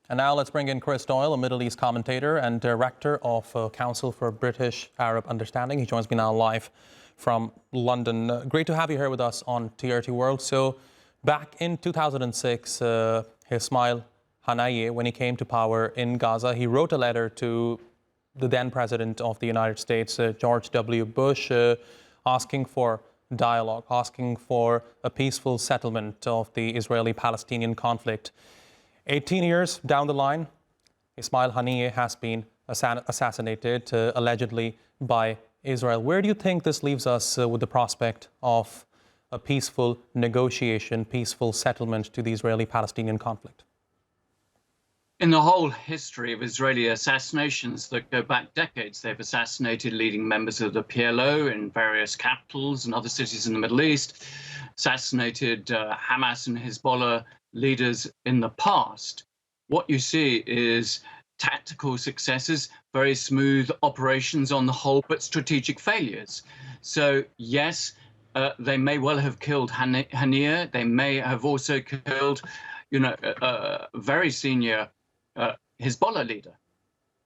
And now let's bring in Chris Doyle, a Middle East commentator and director of Council for British-Arab Understanding. He joins me now live from London. Great to have you here with us on TRT World. So back in 2006, Ismail Haniyeh, when he came to power in Gaza, he wrote a letter to the then President of the United States, George W. Bush, asking for dialogue, asking for a peaceful settlement of the Israeli-Palestinian conflict. 18 years down the line, Ismail Haniyeh has been assassinated, allegedly by Israel. Where do you think this leaves us with the prospect of a peaceful negotiation, peaceful settlement to the Israeli-Palestinian conflict? In the whole history of Israeli assassinations that go back decades, they've assassinated leading members of the PLO in various capitals and other cities in the Middle East, assassinated Hamas and Hezbollah leaders in the past. What you see is tactical successes, very smooth operations on the whole, but strategic failures. So yes, they may well have killed Haniyeh. They may have also killed, a very senior Hezbollah leader.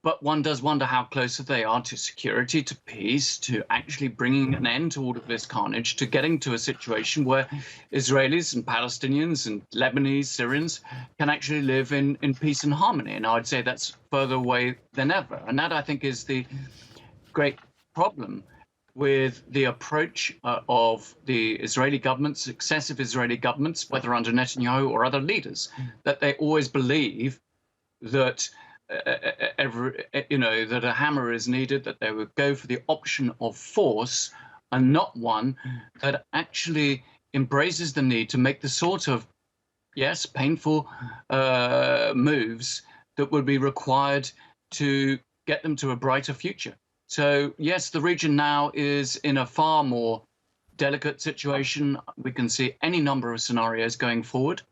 But one does wonder how close they are to security, to peace, to actually bringing an end to all of this carnage, to getting to a situation where Israelis and Palestinians and Lebanese, Syrians can actually live in peace and harmony. And I'd say that's further away than ever. And that, I think, is the great problem with the approach of the Israeli government, successive Israeli governments, whether under Netanyahu or other leaders, that they always believe that that a hammer is needed, that they would go for the option of force and not one that actually embraces the need to make the sort of, yes, painful moves that would be required to get them to a brighter future. So, yes, the region now is in a far more delicate situation. We can see any number of scenarios going forward.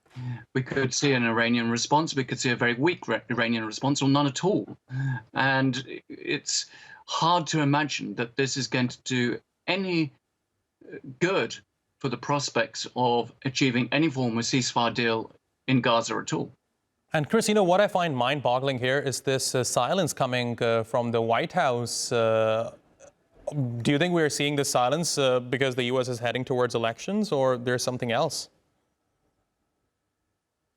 We could see an Iranian response. We could see a very weak Iranian response, or none at all. And it's hard to imagine that this is going to do any good for the prospects of achieving any form of ceasefire deal in Gaza at all. And Chris, what I find mind-boggling here is this silence coming from the White House. Do you think we're seeing this silence because the U.S. is heading towards elections, or there's something else?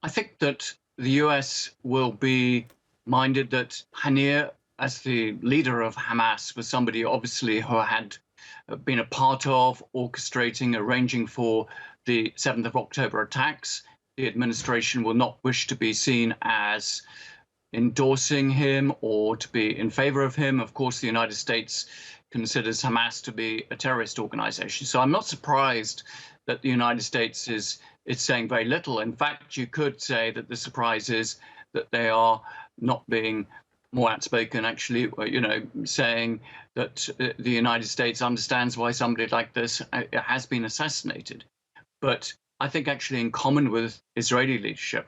I think that the US will be minded that Haniyeh, as the leader of Hamas, was somebody obviously who had been a part of orchestrating, arranging for the 7th of October attacks. The administration will not wish to be seen as endorsing him or to be in favor of him. Of course, the United States considers Hamas to be a terrorist organization. So I'm not surprised that the United States is saying very little. In fact, you could say that the surprise is that they are not being more outspoken, actually, saying that the United States understands why somebody like this has been assassinated. But I think actually in common with Israeli leadership,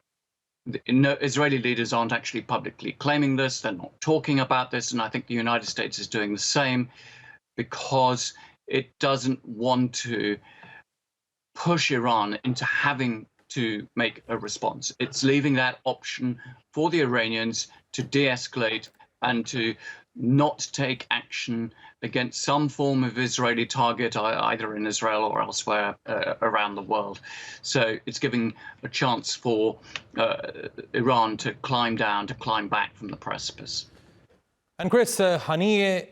Israeli leaders aren't actually publicly claiming this. They're not talking about this. And I think the United States is doing the same because it doesn't want to push Iran into having to make a response. It's leaving that option for the Iranians to de-escalate and to not take action against some form of Israeli target, either in Israel or elsewhere around the world. So it's giving a chance for Iran to climb back from the precipice. And Chris, Haniyeh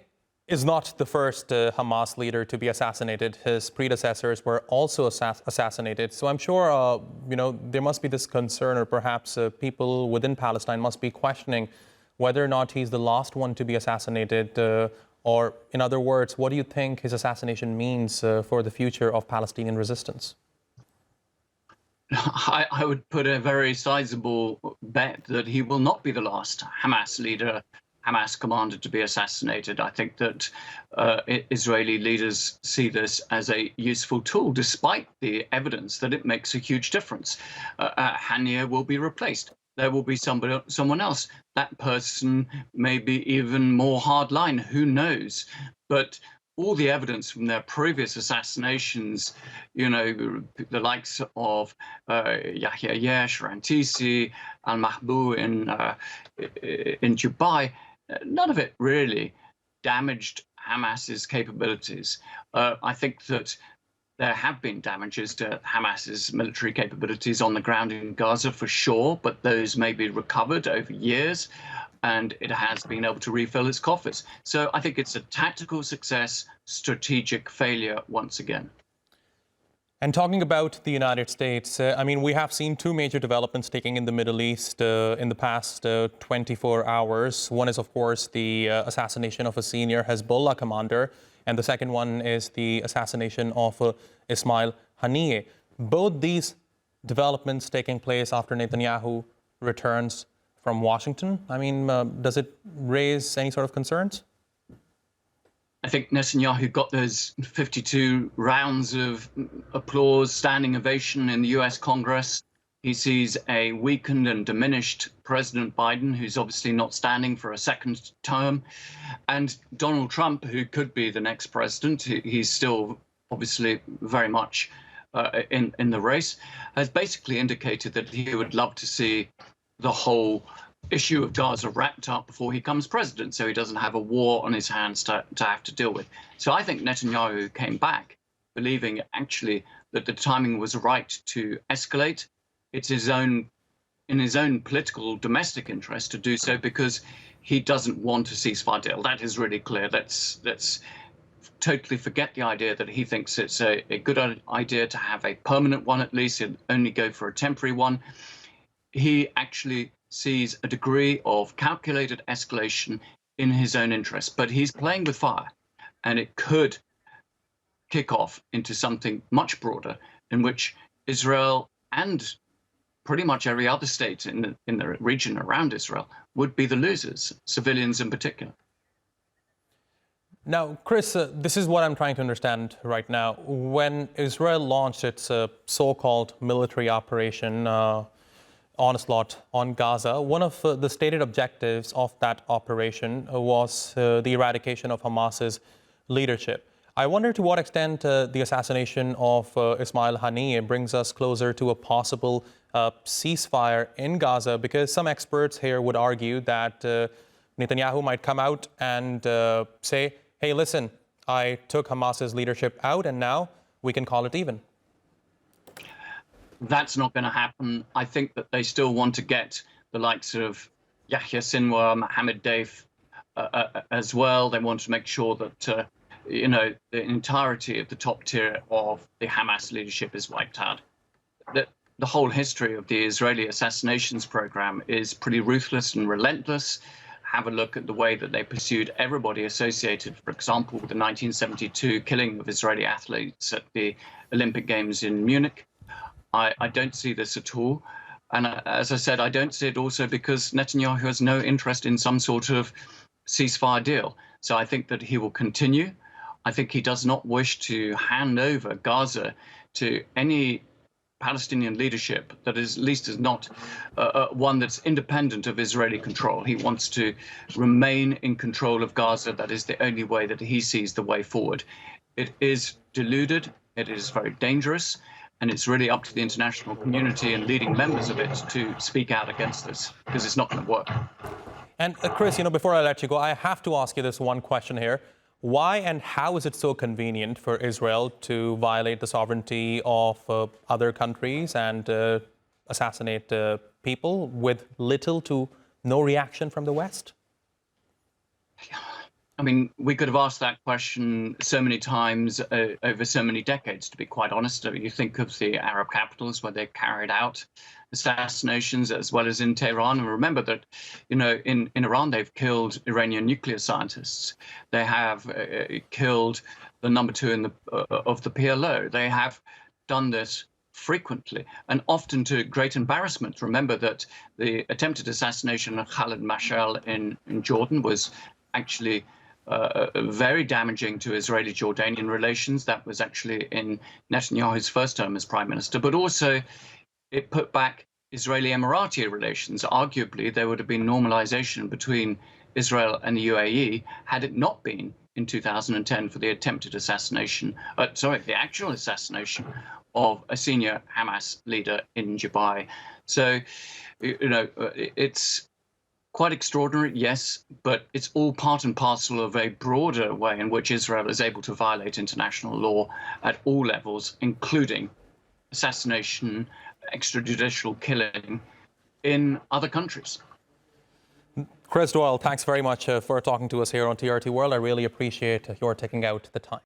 is not the first Hamas leader to be assassinated. His predecessors were also assassinated. So I'm sure, there must be this concern, or perhaps people within Palestine must be questioning whether or not he's the last one to be assassinated. Or in other words, what do you think his assassination means for the future of Palestinian resistance? I would put a very sizable bet that he will not be the last Hamas leader, Hamas commander to be assassinated. I think that Israeli leaders see this as a useful tool, despite the evidence that it makes a huge difference. Haniyeh will be replaced. There will be someone else. That person may be even more hardline, who knows? But all the evidence from their previous assassinations, the likes of Yahya Yesh, Rantisi, al-Mahbou in Dubai, none of it really damaged Hamas's capabilities. I think that there have been damages to Hamas's military capabilities on the ground in Gaza for sure, but those may be recovered over years, and it has been able to refill its coffers. So I think it's a tactical success, strategic failure once again. And talking about the United States, I mean, we have seen two major developments taking in the Middle East in the past 24 hours. One is, of course, the assassination of a senior Hezbollah commander, and the second one is the assassination of Ismail Haniyeh. Both these developments taking place after Netanyahu returns from Washington. I mean, does it raise any sort of concerns? I think Netanyahu got those 52 rounds of applause, standing ovation in the US Congress. He sees a weakened and diminished President Biden, who's obviously not standing for a second term. And Donald Trump, who could be the next president, he's still obviously very much in the race, has basically indicated that he would love to see the whole issue of Gaza wrapped up before he becomes president, so he doesn't have a war on his hands to have to deal with. So I think Netanyahu came back believing actually that the timing was right to escalate. It's in his own political domestic interest to do so, because he doesn't want a ceasefire deal. That is really clear. Let's totally forget the idea that he thinks it's a good idea to have a permanent one, at least, and only go for a temporary one. He actually sees a degree of calculated escalation in his own interest, but he's playing with fire, and it could kick off into something much broader in which Israel and pretty much every other state in the region around Israel would be the losers, civilians in particular. Now, Chris, this is what I'm trying to understand right now. When Israel launched its so-called military operation, onslaught on Gaza, one of the stated objectives of that operation was the eradication of Hamas's leadership. I wonder to what extent the assassination of Ismail Haniyeh brings us closer to a possible ceasefire in Gaza, because some experts here would argue that Netanyahu might come out and say, hey, listen, I took Hamas's leadership out and now we can call it even. That's not going to happen. I think that they still want to get the likes of Yahya Sinwar, Mohammed Deif as well. They want to make sure that, the entirety of the top tier of the Hamas leadership is wiped out. The whole history of the Israeli assassinations program is pretty ruthless and relentless. Have a look at the way that they pursued everybody associated, for example, with the 1972 killing of Israeli athletes at the Olympic Games in Munich. I don't see this at all. And as I said, I don't see it also because Netanyahu has no interest in some sort of ceasefire deal. So I think that he will continue. I think he does not wish to hand over Gaza to any Palestinian leadership that is at least is not one that's independent of Israeli control. He wants to remain in control of Gaza. That is the only way that he sees the way forward. It is deluded. It is very dangerous. And it's really up to the international community and leading members of it to speak out against this, because it's not going to work. And Chris, before I let you go, I have to ask you this one question here. Why and how is it so convenient for Israel to violate the sovereignty of other countries and assassinate people with little to no reaction from the West? I mean, we could have asked that question so many times over so many decades, to be quite honest. You think of the Arab capitals where they carried out assassinations, as well as in Tehran. And remember that, in Iran, they've killed Iranian nuclear scientists. They have killed the number two of the PLO. They have done this frequently and often to great embarrassment. Remember that the attempted assassination of Khalid Mashal in Jordan was actually very damaging to Israeli-Jordanian relations. That was actually in Netanyahu's first term as prime minister, but also it put back Israeli-Emirati relations. Arguably, there would have been normalization between Israel and the UAE had it not been in 2010 for the attempted assassination, the actual assassination of a senior Hamas leader in Dubai. So, it's quite extraordinary, yes, but it's all part and parcel of a broader way in which Israel is able to violate international law at all levels, including assassination, extrajudicial killing in other countries. Chris Doyle, thanks very much for talking to us here on TRT World. I really appreciate your taking out the time.